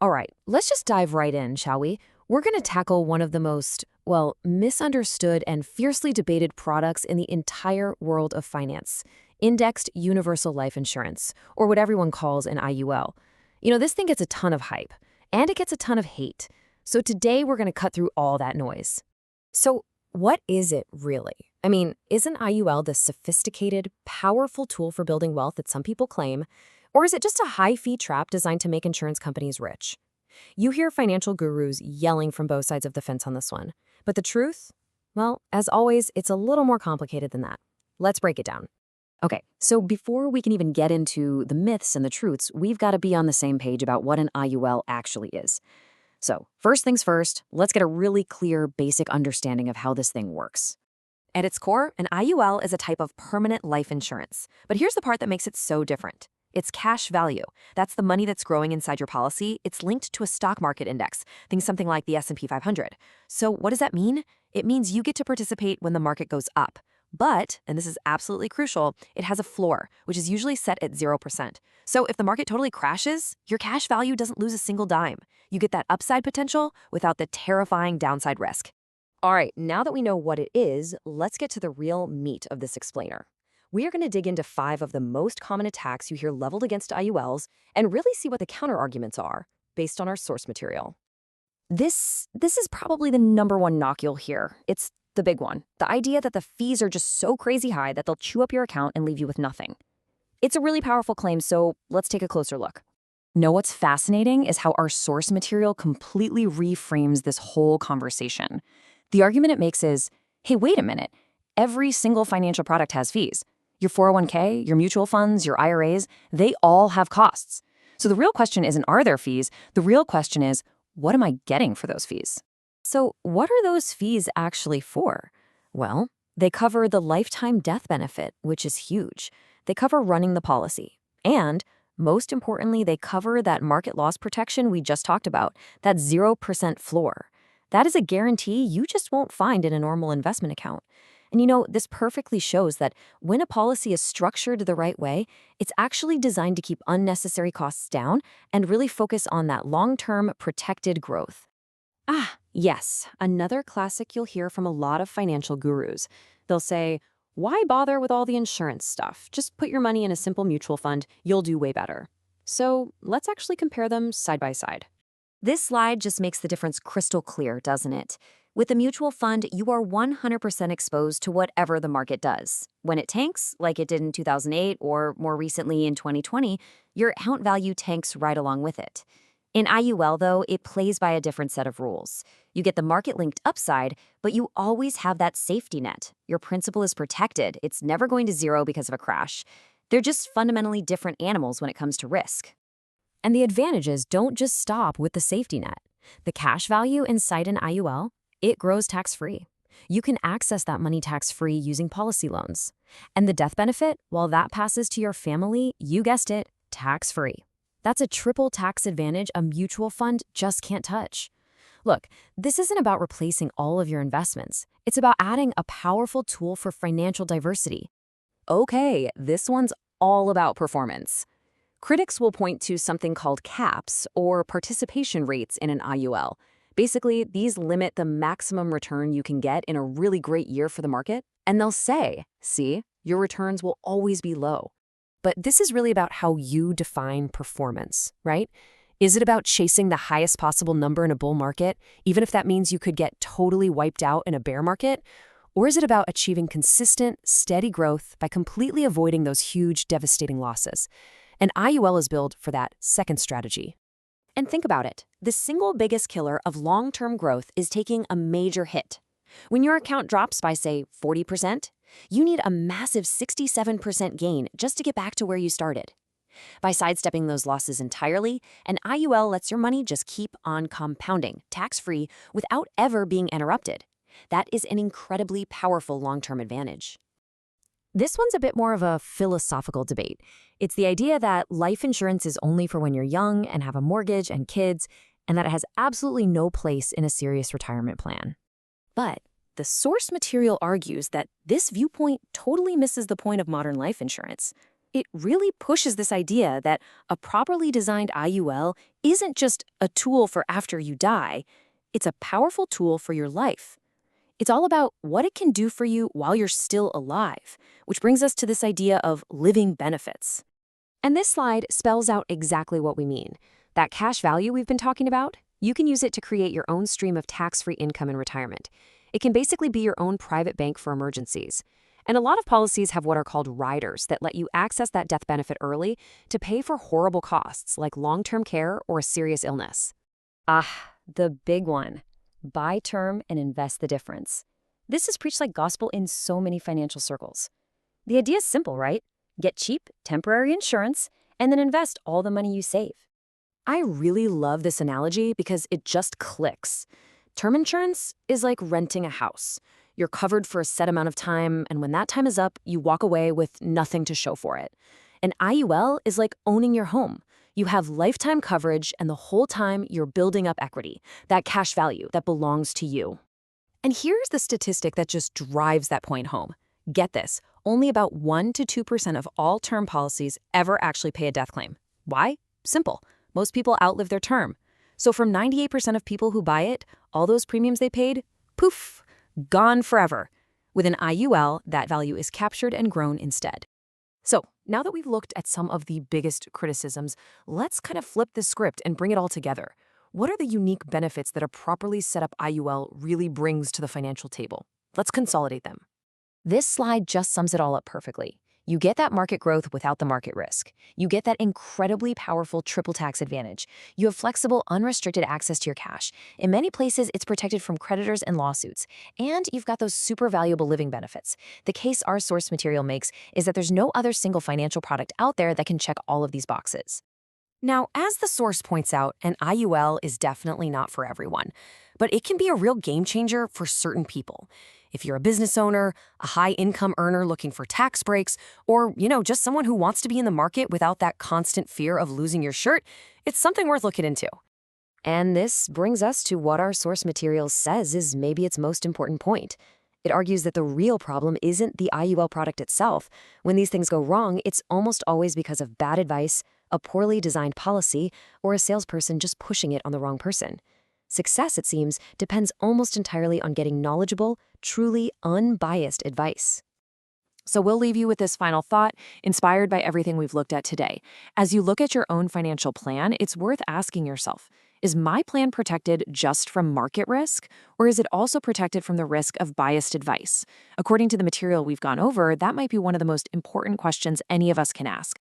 All right, let's just dive right in, shall we? We're going to tackle one of the most, well, misunderstood and fiercely debated products in the entire world of finance: indexed universal life insurance, or what everyone calls an IUL. This thing gets a ton of hype, and it gets a ton of hate. So today we're going to cut through all that noise. So, what is it really? I mean, isn't IUL the sophisticated, powerful tool for building wealth that some people claim? Or is it just a high-fee trap designed to make insurance companies rich? You hear financial gurus yelling from both sides of the fence on this one. But the truth? Well, as always, it's a little more complicated than that. Let's break it down. Okay, so before we can even get into the myths and the truths, we've got to be on the same page about what an IUL actually is. So, first things first, let's get a really clear, basic understanding of how this thing works. At its core, an IUL is a type of permanent life insurance. But here's the part that makes it so different. It's cash value. That's the money that's growing inside your policy. It's linked to a stock market index, think something like the S&P 500. So what does that mean? It means you get to participate when the market goes up. But, and this is absolutely crucial, it has a floor, which is usually set at 0%. So if the market totally crashes, your cash value doesn't lose a single dime. You get that upside potential without the terrifying downside risk. All right, now that we know what it is, let's get to the real meat of this explainer. We are going to dig into 5 of the most common attacks you hear leveled against IULs and really see what the counterarguments are based on our source material. This is probably the number one knock you'll hear. It's the big one. The idea that the fees are just so crazy high that they'll chew up your account and leave you with nothing. It's a really powerful claim, so let's take a closer look. Know what's fascinating is how our source material completely reframes this whole conversation. The argument it makes is, hey, wait a minute. Every single financial product has fees. Your 401k, your mutual funds, your IRAs, they all have costs. So the real question isn't, are there fees? The real question is, what am I getting for those fees? So what are those fees actually for? Well, they cover the lifetime death benefit, which is huge. They cover running the policy. And most importantly, they cover that market loss protection we just talked about, that 0% floor. That is a guarantee you just won't find in a normal investment account. And this perfectly shows that when a policy is structured the right way, it's actually designed to keep unnecessary costs down and really focus on that long-term protected growth. Yes, another classic you'll hear from a lot of financial gurus. They'll say, why bother with all the insurance stuff? Just put your money in a simple mutual fund, you'll do way better. So let's actually compare them side by side. This slide just makes the difference crystal clear, doesn't it? With a mutual fund, you are 100% exposed to whatever the market does. When it tanks, like it did in 2008 or more recently in 2020, your account value tanks right along with it. In IUL, though, it plays by a different set of rules. You get the market-linked upside, but you always have that safety net. Your principal is protected. It's never going to zero because of a crash. They're just fundamentally different animals when it comes to risk. And the advantages don't just stop with the safety net. The cash value inside an IUL, it grows tax-free. You can access that money tax-free using policy loans. And the death benefit, well, that passes to your family, you guessed it, tax-free. That's a triple tax advantage a mutual fund just can't touch. Look, this isn't about replacing all of your investments. It's about adding a powerful tool for financial diversity. Okay, this one's all about performance. Critics will point to something called caps, or participation rates in an IUL. Basically, these limit the maximum return you can get in a really great year for the market, and they'll say, see, your returns will always be low. But this is really about how you define performance, right? Is it about chasing the highest possible number in a bull market, even if that means you could get totally wiped out in a bear market? Or is it about achieving consistent, steady growth by completely avoiding those huge, devastating losses? And IUL is built for that second strategy. And think about it. The single biggest killer of long-term growth is taking a major hit. When your account drops by, say, 40%, you need a massive 67% gain just to get back to where you started. By sidestepping those losses entirely, an IUL lets your money just keep on compounding, tax-free, without ever being interrupted. That is an incredibly powerful long-term advantage. This one's a bit more of a philosophical debate. It's the idea that life insurance is only for when you're young and have a mortgage and kids, and that it has absolutely no place in a serious retirement plan. But the source material argues that this viewpoint totally misses the point of modern life insurance. It really pushes this idea that a properly designed IUL isn't just a tool for after you die, it's a powerful tool for your life. It's all about what it can do for you while you're still alive, which brings us to this idea of living benefits. And this slide spells out exactly what we mean. That cash value we've been talking about, you can use it to create your own stream of tax-free income in retirement. It can basically be your own private bank for emergencies. And a lot of policies have what are called riders that let you access that death benefit early to pay for horrible costs like long-term care or a serious illness. The big one. Buy term and invest the difference. This is preached like gospel in so many financial circles. The idea is simple, right? Get cheap, temporary insurance, and then invest all the money you save. I really love this analogy because it just clicks. Term insurance is like renting a house. You're covered for a set amount of time, and when that time is up, you walk away with nothing to show for it. An IUL is like owning your home. You have lifetime coverage, and the whole time you're building up equity, that cash value that belongs to you. And here's the statistic that just drives that point home. Get this, only about 1% to 2% of all term policies ever actually pay a death claim. Why? Simple. Most people outlive their term. So from 98% of people who buy it, all those premiums they paid, poof, gone forever. With an IUL, that value is captured and grown instead. So now that we've looked at some of the biggest criticisms, let's kind of flip the script and bring it all together. What are the unique benefits that a properly set up IUL really brings to the financial table? Let's consolidate them. This slide just sums it all up perfectly. You get that market growth without the market risk. You get that incredibly powerful triple tax advantage. You have flexible, unrestricted access to your cash. In many places, it's protected from creditors and lawsuits. And you've got those super valuable living benefits. The case our source material makes is that there's no other single financial product out there that can check all of these boxes. Now, as the source points out, an IUL is definitely not for everyone, but it can be a real game changer for certain people. If you're a business owner, a high-income earner looking for tax breaks, or, just someone who wants to be in the market without that constant fear of losing your shirt, it's something worth looking into. And this brings us to what our source material says is maybe its most important point. It argues that the real problem isn't the IUL product itself. When these things go wrong, it's almost always because of bad advice, a poorly designed policy, or a salesperson just pushing it on the wrong person. Success, it seems, depends almost entirely on getting knowledgeable, truly unbiased advice. So we'll leave you with this final thought, inspired by everything we've looked at today. As you look at your own financial plan, it's worth asking yourself, is my plan protected just from market risk, or is it also protected from the risk of biased advice? According to the material we've gone over, that might be one of the most important questions any of us can ask.